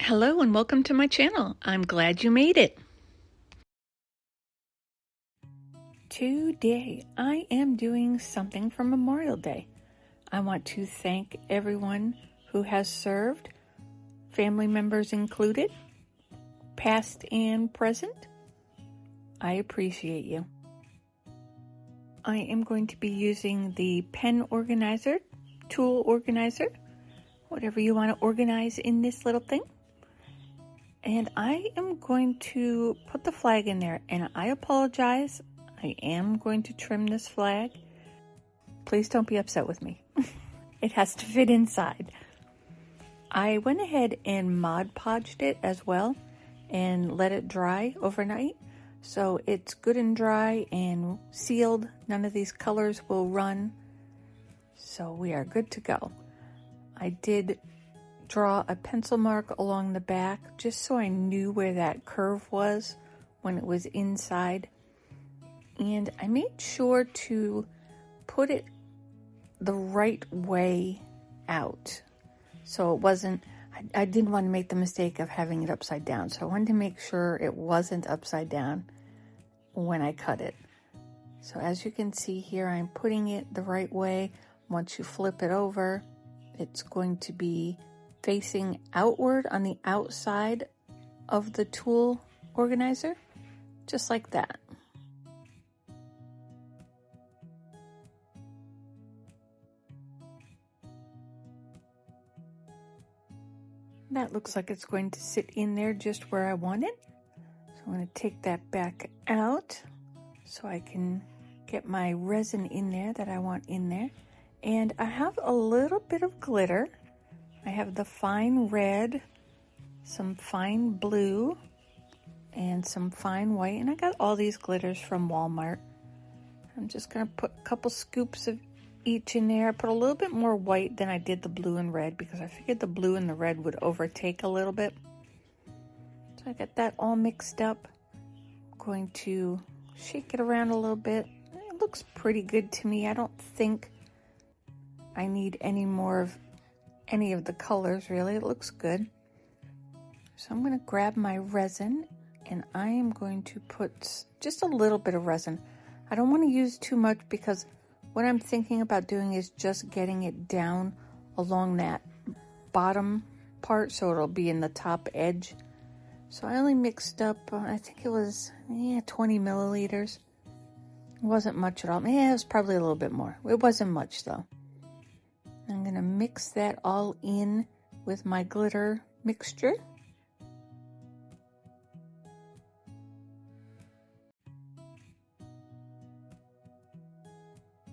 Hello and welcome to my channel. I'm glad you made it. Today I am doing something for Memorial Day. I want to thank everyone who has served, family members included, past and present. I appreciate you. I am going to be using the pen organizer, tool organizer, whatever you want to organize in this little thing. And I am going to put the flag in there, and I apologize. I am going to trim this flag. Please don't be upset with me. It has to fit inside. I went ahead and Mod Podged it as well and let it dry overnight. So it's good and dry and sealed. None of these colors will run. So we are good to go. I did draw a pencil mark along the back just so I knew where that curve was when it was inside. And I made sure to put it the right way out. So it wasn't, I didn't want to make the mistake of having it upside down. So I wanted to make sure it wasn't upside down when I cut it. So as you can see here, I'm putting it the right way. Once you flip it over, it's going to be facing outward on the outside of the tool organizer, just like that. That looks like it's going to sit in there just where I want it. So I'm going to take that back out so I can get my resin in there that I want in there. And I have a little bit of glitter. I have the fine red, some fine blue, and some fine white. And I got all these glitters from Walmart. I'm just going to put a couple scoops of each in there. I put a little bit more white than I did the blue and red because I figured the blue and the red would overtake a little bit. So I got that all mixed up. I'm going to shake it around a little bit. It looks pretty good to me. I don't think I need any more of any of the colors, really. It looks good. So I'm going to grab my resin and I am going to put just a little bit of resin. I don't want to use too much because what I'm thinking about doing is just getting it down along that bottom part so it'll be in the top edge. So I only mixed up, I think it was 20 milliliters. It wasn't much at all. It was probably a little bit more. It wasn't much though. I'm going to mix that all in with my glitter mixture.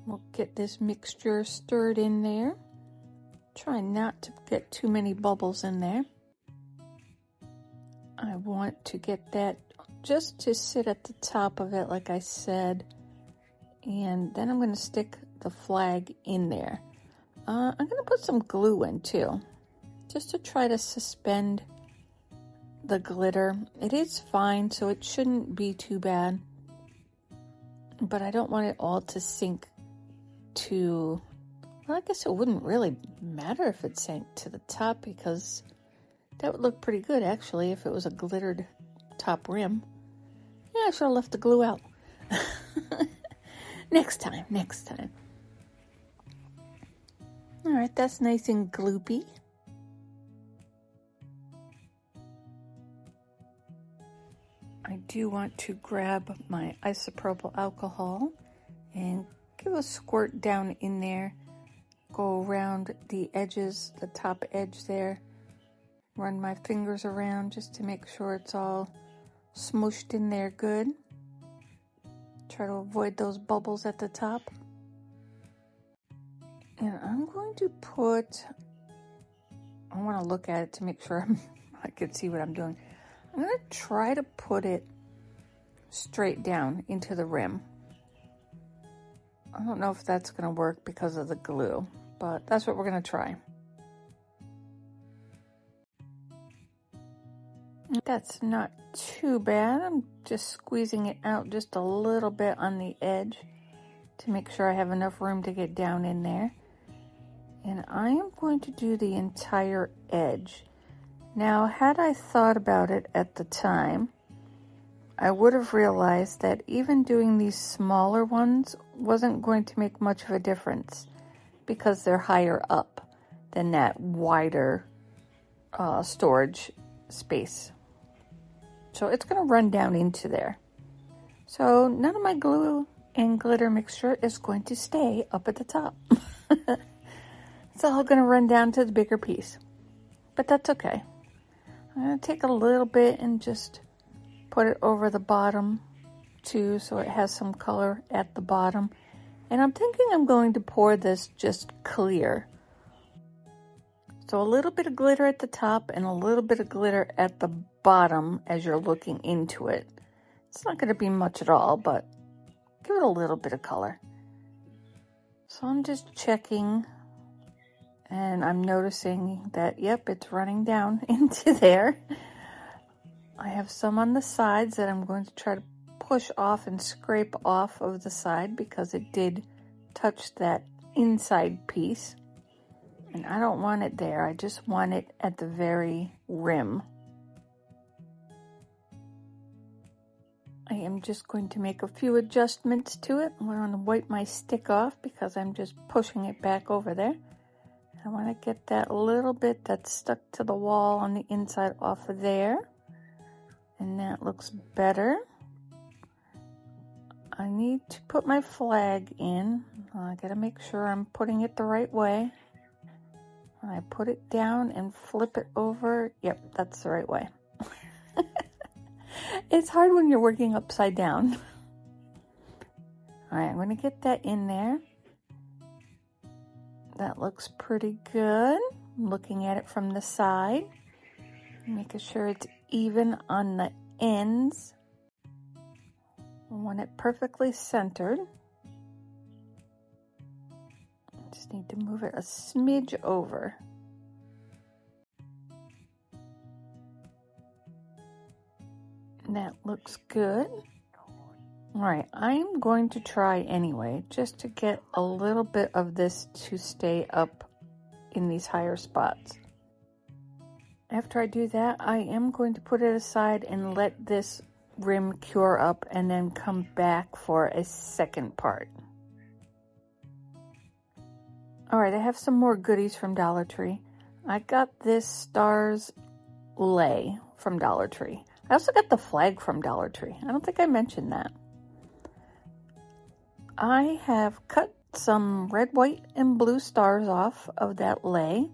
We'll get this mixture stirred in there. Try not to get too many bubbles in there. I want to get that just to sit at the top of it, like I said. And then I'm going to stick the flag in there. I'm going to put some glue in too, just to try to suspend the glitter. It is fine, so it shouldn't be too bad. But I don't want it all to sink to, well, I guess it wouldn't really matter if it sank to the top because that would look pretty good actually if it was a glittered top rim. Yeah, I should have left the glue out. Next time. All right, that's nice and gloopy. I do want to grab my isopropyl alcohol and give a squirt down in there. Go around the edges, the top edge there. Run my fingers around just to make sure it's all smooshed in there good. Try to avoid those bubbles at the top. And I'm going to put, I want to look at it to make sure I can see what I'm doing. I'm going to try to put it straight down into the rim. I don't know if that's going to work because of the glue, but that's what we're going to try. That's not too bad. I'm just squeezing it out just a little bit on the edge to make sure I have enough room to get down in there. And I am going to do the entire edge. Now, had I thought about it at the time, I would have realized that even doing these smaller ones wasn't going to make much of a difference because they're higher up than that wider storage space. So it's going to run down into there. So none of my glue and glitter mixture is going to stay up at the top. It's all going to run down to the bigger piece. But that's okay. I'm going to take a little bit and just put it over the bottom too, so it has some color at the bottom. And I'm thinking I'm going to pour this just clear. So a little bit of glitter at the top and a little bit of glitter at the bottom as you're looking into it. It's not going to be much at all, but give it a little bit of color. So I'm just checking. And I'm noticing that, yep, it's running down into there. I have some on the sides that I'm going to try to push off and scrape off of the side because it did touch that inside piece. And I don't want it there. I just want it at the very rim. I am just going to make a few adjustments to it. I'm going to wipe my stick off because I'm just pushing it back over there. I want to get that little bit that's stuck to the wall on the inside off of there. And that looks better. I need to put my flag in. I got to make sure I'm putting it the right way. I put it down and flip it over. Yep, that's the right way. It's hard when you're working upside down. All right, I'm going to get that in there. That looks pretty good. I'm looking at it from the side, making sure it's even on the ends. I want it perfectly centered. Just need to move it a smidge over. That looks good. All right, I'm going to try anyway, just to get a little bit of this to stay up in these higher spots. After I do that, I am going to put it aside and let this rim cure up and then come back for a second part. All right, I have some more goodies from Dollar Tree. I got this stars lei from Dollar Tree. I also got the flag from Dollar Tree. I don't think I mentioned that. I have cut some red, white, and blue stars off of that lei,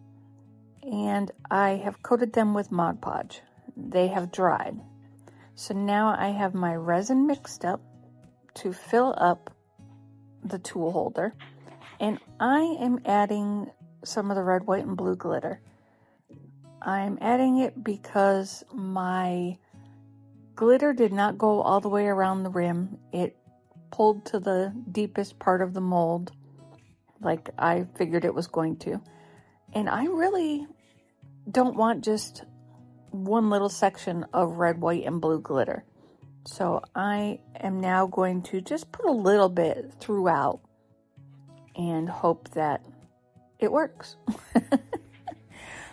and I have coated them with Mod Podge. They have dried. So now I have my resin mixed up to fill up the tool holder, and I am adding some of the red, white, and blue glitter. I'm adding it because my glitter did not go all the way around the rim. It pulled to the deepest part of the mold like I figured it was going to. And I really don't want just one little section of red, white, and blue glitter. So I am now going to just put a little bit throughout and hope that it works.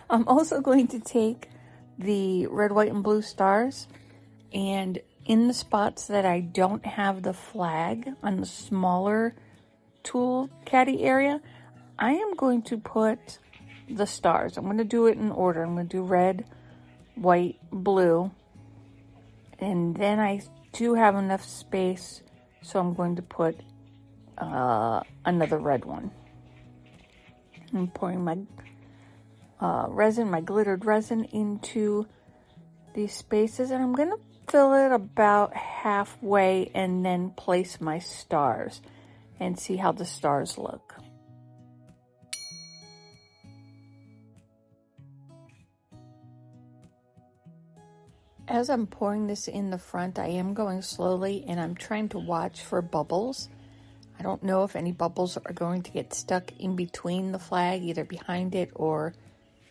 I'm also going to take the red, white, and blue stars, and in the spots that I don't have the flag on the smaller tool caddy area, I am going to put the stars. I'm going to do it in order. I'm going to do red, white, blue, and then I do have enough space, so I'm going to put another red one. I'm pouring my resin, my glittered resin, into these spaces, and I'm going to fill it about halfway and then place my stars and see how the stars look. As I'm pouring this in the front, I am going slowly and I'm trying to watch for bubbles. I don't know if any bubbles are going to get stuck in between the flag, either behind it or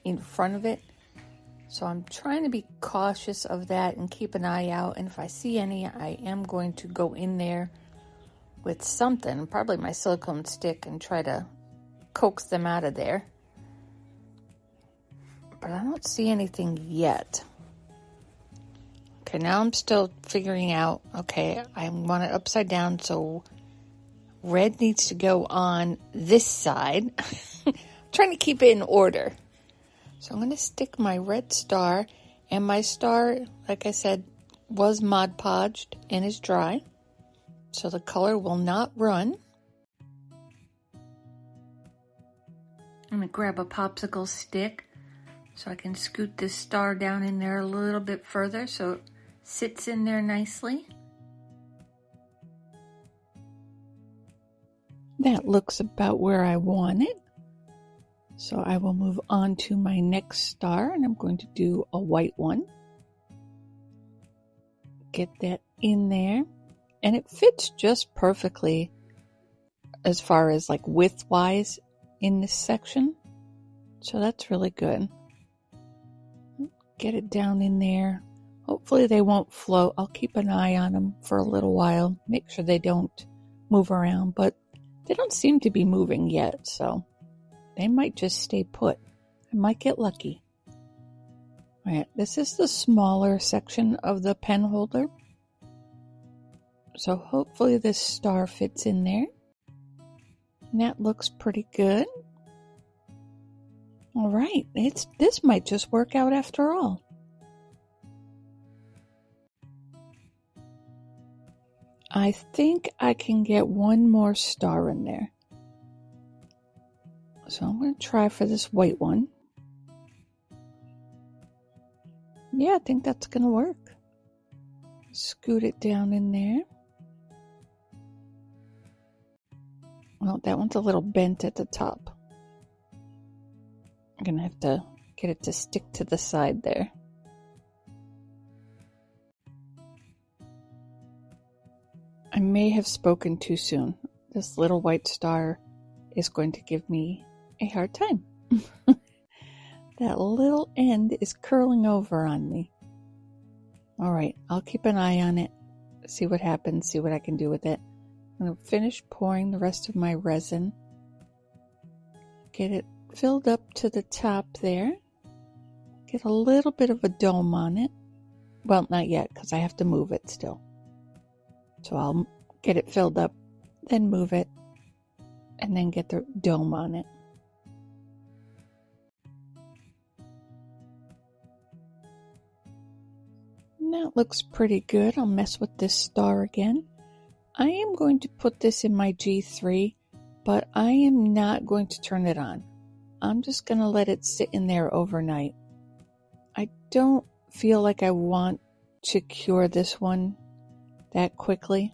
in front of it. So I'm trying to be cautious of that and keep an eye out. And if I see any, I am going to go in there with something, probably my silicone stick, and try to coax them out of there. but I don't see anything yet. Okay, now I'm still figuring out, okay, I want it upside down, so red needs to go on this side. I'm trying to keep it in order. So I'm going to stick my red star, and my star, like I said, was Mod Podged and is dry, so the color will not run. I'm going to grab a popsicle stick so I can scoot this star down in there a little bit further so it sits in there nicely. That looks about where I want it. So I will move on to my next star, and I'm going to do a white one. Get that in there, and it fits just perfectly as far as like width-wise in this section. So that's really good. Get it down in there. Hopefully they won't float. I'll keep an eye on them for a little while. Make sure they don't move around, but they don't seem to be moving yet, so they might just stay put. I might get lucky. All right, this is the smaller section of the pen holder. So hopefully this star fits in there. And that looks pretty good. All right, this might just work out after all. I think I can get one more star in there. So I'm going to try for this white one. Yeah, I think that's going to work. Scoot it down in there. Well, that one's a little bent at the top. I'm going to have to get it to stick to the side there. I may have spoken too soon. This little white star is going to give me a hard time. That little end is curling over on me. All right, I'll keep an eye on it, see what happens, see what I can do with it. I'm going to finish pouring the rest of my resin. Get it filled up to the top there. Get a little bit of a dome on it. Well, not yet, because I have to move it still. So I'll get it filled up, then move it, and then get the dome on it. And that looks pretty good. I'll mess with this star again. I am going to put this in my G3, but I am not going to turn it on. I'm just going to let it sit in there overnight. I don't feel like I want to cure this one that quickly.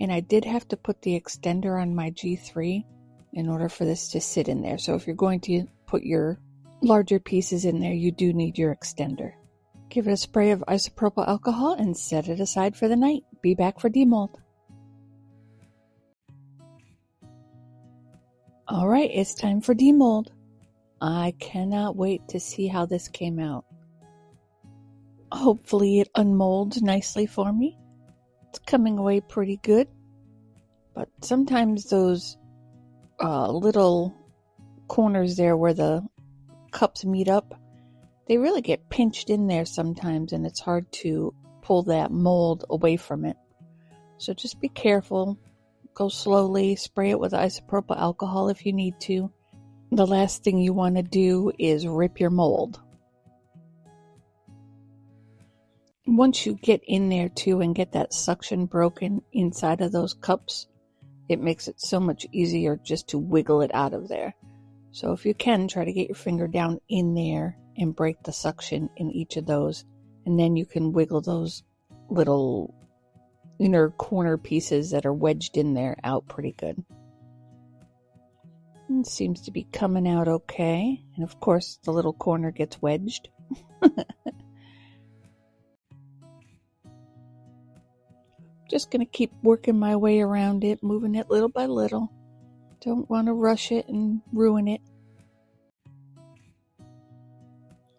And I did have to put the extender on my G3 in order for this to sit in there. So if you're going to put your larger pieces in there, you do need your extender. Give it a spray of isopropyl alcohol and set it aside for the night. Be back for demold. All right, it's time for demold. I cannot wait to see how this came out. Hopefully it unmolds nicely for me. It's coming away pretty good, but sometimes those little corners there where the cups meet up, they really get pinched in there sometimes, and it's hard to pull that mold away from it. So just be careful. Go slowly. Spray it with isopropyl alcohol if you need to. The last thing you want to do is rip your mold. Once you get in there too and get that suction broken inside of those cups, it makes it so much easier just to wiggle it out of there. So if you can, try to get your finger down in there and break the suction in each of those, and then you can wiggle those little inner corner pieces that are wedged in there out pretty good. It seems to be coming out okay, and of course the little corner gets wedged. Just going to keep working my way around it, moving it little by little. Don't want to rush it and ruin it.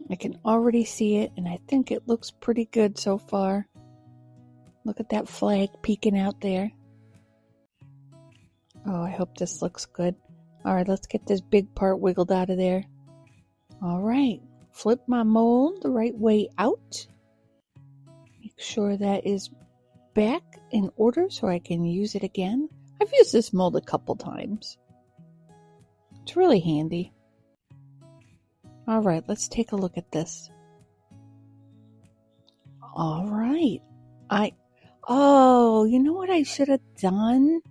I can already see it, and I think it looks pretty good so far. Look at that flag peeking out there. Oh, I hope this looks good. All right, let's get this big part wiggled out of there. All right, flip my mold the right way out. Make sure that is back in order so I can use it again. I've used this mold a couple times. It's really handy. All right, let's take a look at this. All right. Oh, you know what I should have done?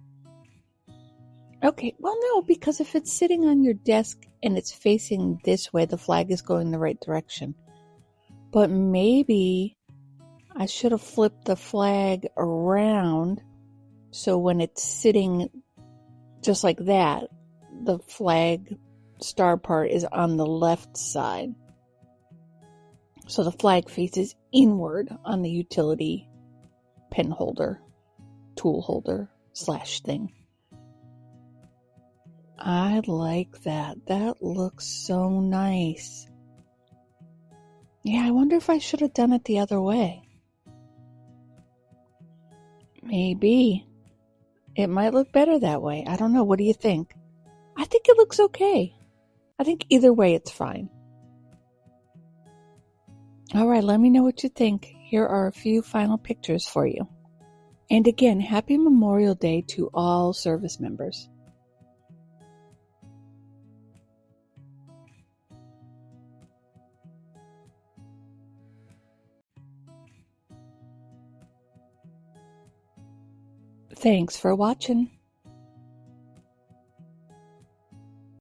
Okay, well, no, because if it's sitting on your desk and it's facing this way, the flag is going the right direction. But maybe I should have flipped the flag around so when it's sitting just like that, the flag star part is on the left side. So the flag faces inward on the utility pen holder, tool holder / thing. I like that. That looks so nice. Yeah, I wonder if I should have done it the other way. Maybe. It might look better that way. I don't know. What do you think? I think it looks okay. I think either way it's fine. All right, let me know what you think. Here are a few final pictures for you. And again, happy Memorial Day to all service members. Thanks for watching.